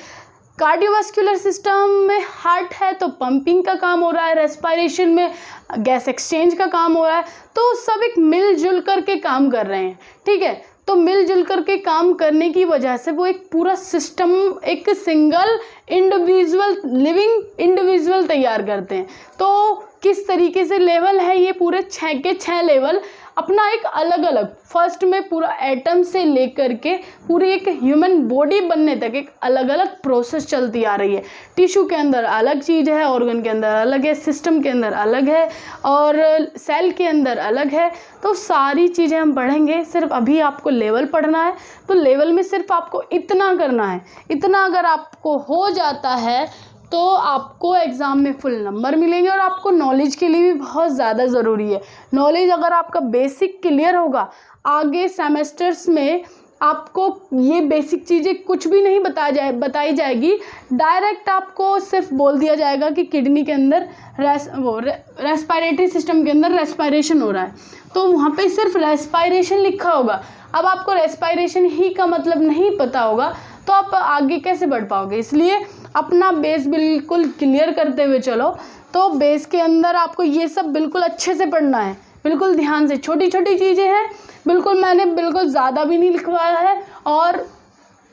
कार्डियोवास्कुलर सिस्टम में हार्ट है तो पंपिंग का काम हो रहा है, रेस्पिरेशन में गैस एक्सचेंज का काम हो रहा है, तो सब एक मिलजुल करके काम कर रहे हैं। ठीक है, तो मिलजुल करके काम करने की वजह से वो एक पूरा सिस्टम, एक सिंगल इंडिविजुअल लिविंग इंडिविजुअल तैयार करते हैं। तो किस तरीके से लेवल है ये, पूरे 6 के 6 लेवल अपना एक अलग अलग, फर्स्ट में पूरा एटम से लेकर के पूरी एक ह्यूमन बॉडी बनने तक एक अलग अलग प्रोसेस चलती आ रही है। टिश्यू के अंदर अलग चीज़ है, ऑर्गन के अंदर अलग है, सिस्टम के अंदर अलग है और सेल के अंदर अलग है। तो सारी चीज़ें हम पढ़ेंगे, सिर्फ अभी आपको लेवल पढ़ना है। तो लेवल में सिर्फ आपको इतना करना है, इतना अगर आपको हो जाता है तो आपको एग्ज़ाम में फुल नंबर मिलेंगे। और आपको नॉलेज के लिए भी बहुत ज़्यादा ज़रूरी है। नॉलेज अगर आपका बेसिक क्लियर होगा, आगे सेमेस्टर्स में आपको ये बेसिक चीज़ें कुछ भी नहीं बताई जाएगी। डायरेक्ट आपको सिर्फ बोल दिया जाएगा कि किडनी के अंदर रेस्पिरेटरी सिस्टम के अंदर रेस्पिरेशन हो रहा है, तो वहाँ पे सिर्फ रेस्पिरेशन लिखा होगा। अब आपको रेस्पिरेशन ही का मतलब नहीं पता होगा तो आप आगे कैसे बढ़ पाओगे। इसलिए अपना बेस बिल्कुल क्लियर करते हुए चलो। तो बेस के अंदर आपको ये सब बिल्कुल अच्छे से पढ़ना है, बिल्कुल ध्यान से। छोटी छोटी चीज़ें हैं, बिल्कुल मैंने बिल्कुल ज़्यादा भी नहीं लिखवाया है और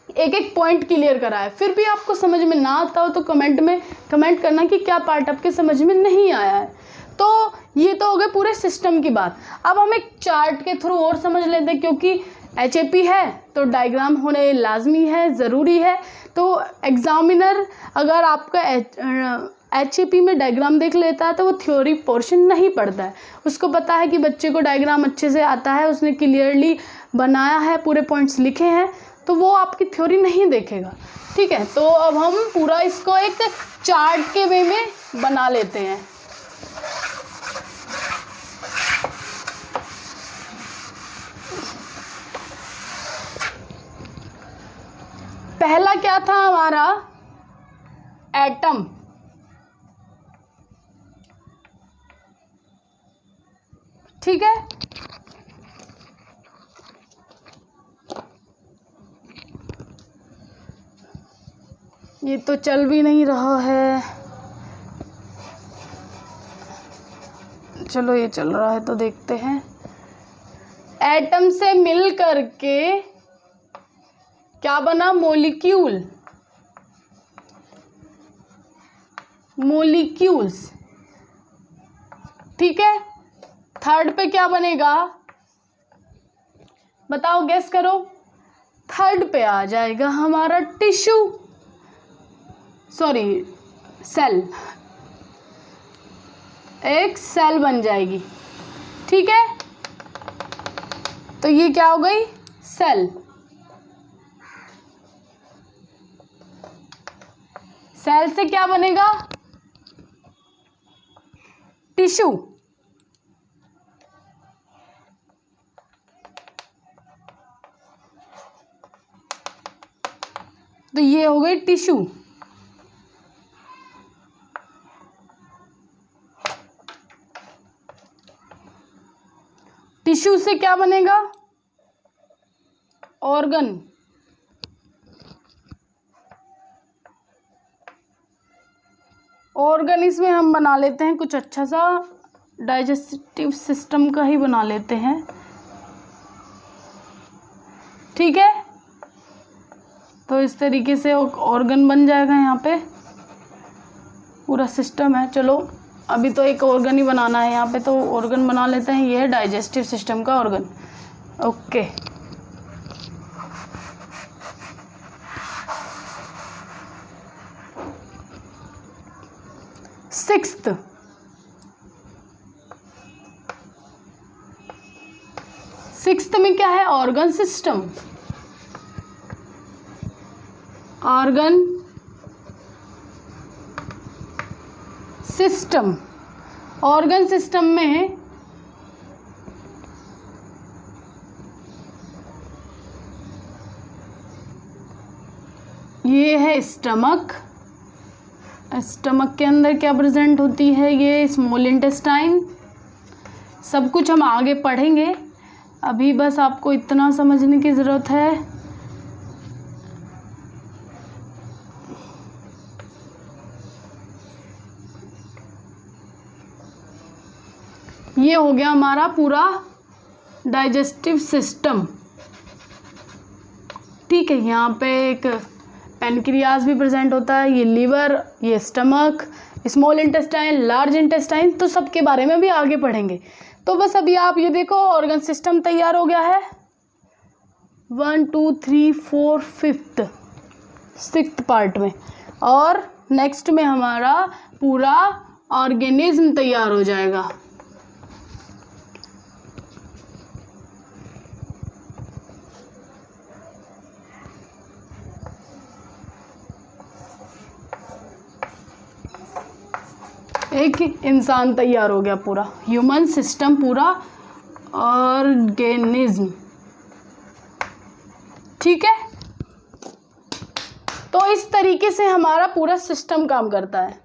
एक एक पॉइंट क्लियर करा है। फिर भी आपको समझ में ना आता हो तो कमेंट में कमेंट करना कि क्या पार्ट आपके समझ में नहीं आया है। तो ये तो हो गए पूरे सिस्टम की बात। अब हम एक चार्ट के थ्रू और समझ लेते हैं, क्योंकि HAP है तो डायग्राम होने लाजमी है, ज़रूरी है। तो एग्जामिनर अगर आपका HAP में डायग्राम देख लेता है तो वो थ्योरी पोर्शन नहीं पढ़ता है। उसको पता है कि बच्चे को डायग्राम अच्छे से आता है, उसने क्लियरली बनाया है, पूरे पॉइंट्स लिखे हैं, तो वो आपकी थ्योरी नहीं देखेगा। ठीक है, तो अब हम पूरा इसको एक चार्ट के वे में बना लेते हैं। पहला क्या था हमारा? एटम। ठीक है, ये तो चल भी नहीं रहा है, चलो ये चल रहा है तो देखते हैं। एटम से मिल करके क्या बना? Molecule, molecules. ठीक है, थर्ड पे क्या बनेगा? बताओ, गेस करो। थर्ड पे आ जाएगा हमारा टिश्यू, सॉरी सेल, एक सेल बन जाएगी। ठीक है, तो ये क्या हो गई? सेल। सेल से क्या बनेगा? टिश्यू। तो ये हो गई टिश्यू। टिश्यू से क्या बनेगा? ऑर्गन। ऑर्गन इसमें हम बना लेते हैं कुछ अच्छा सा, डाइजेस्टिव सिस्टम का ही बना लेते हैं। ठीक है, तो इस तरीके से ऑर्गन बन जाएगा। यहाँ पे पूरा सिस्टम है। चलो अभी तो एक ऑर्गन ही बनाना है यहाँ पे, तो ऑर्गन बना लेते हैं। ये है डाइजेस्टिव सिस्टम का ऑर्गन। ओके, सिक्स्थ में क्या है? Organ system. Organ system, organ system में ये है स्टमक। स्टमक के अंदर क्या प्रेजेंट होती है? ये स्मॉल इंटेस्टाइन। सब कुछ हम आगे पढ़ेंगे, अभी बस आपको इतना समझने की ज़रूरत है। ये हो गया हमारा पूरा डाइजेस्टिव सिस्टम। ठीक है, यहाँ पे एक पैनक्रियाज भी प्रेजेंट होता है, ये लीवर, ये stomach, small intestine, large intestine, तो सबके बारे में भी आगे पढ़ेंगे। तो बस अभी आप ये देखो, ऑर्गन सिस्टम तैयार हो गया है। 1 2 3 4 5 6th पार्ट में, और नेक्स्ट में हमारा पूरा ऑर्गेनिज्म तैयार हो जाएगा। एक इंसान तैयार हो गया, पूरा ह्यूमन सिस्टम, पूरा ऑर्गेनिज्म। ठीक है, तो इस तरीके से हमारा पूरा सिस्टम काम करता है।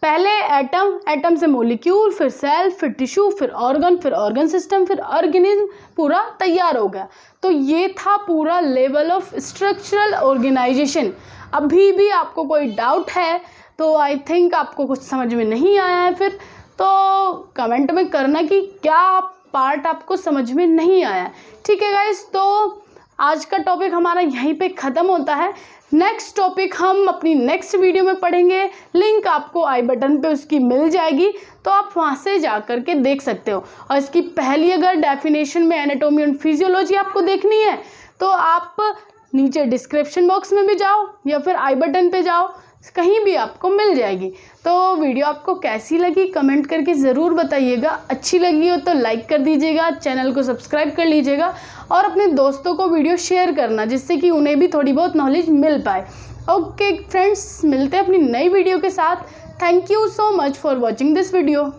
पहले एटम, एटम से मॉलिक्यूल, फिर सेल, फिर टिश्यू, फिर ऑर्गन सिस्टम, फिर ऑर्गेनिज्म, पूरा तैयार हो गया। तो ये था पूरा लेवल ऑफ स्ट्रक्चरल ऑर्गेनाइजेशन। अभी भी आपको कोई डाउट है तो आई थिंक आपको कुछ समझ में नहीं आया है, फिर तो कमेंट में करना कि क्या पार्ट आपको समझ में नहीं आया। ठीक है गाइस, तो आज का टॉपिक हमारा यहीं पे ख़त्म होता है। नेक्स्ट टॉपिक हम अपनी नेक्स्ट वीडियो में पढ़ेंगे। लिंक आपको आई बटन पे उसकी मिल जाएगी, तो आप वहाँ से जा कर के देख सकते हो। और इसकी पहली अगर डेफिनेशन में एनाटॉमी एंड फिजियोलॉजी आपको देखनी है तो आप नीचे डिस्क्रिप्शन बॉक्स में भी जाओ या फिर आई बटन पे जाओ, कहीं भी आपको मिल जाएगी। तो वीडियो आपको कैसी लगी कमेंट करके ज़रूर बताइएगा। अच्छी लगी हो तो लाइक कर दीजिएगा, चैनल को सब्सक्राइब कर लीजिएगा और अपने दोस्तों को वीडियो शेयर करना, जिससे कि उन्हें भी थोड़ी बहुत नॉलेज मिल पाए। ओके फ्रेंड्स, मिलते हैं अपनी नई वीडियो के साथ। Thank you so much for watching this video.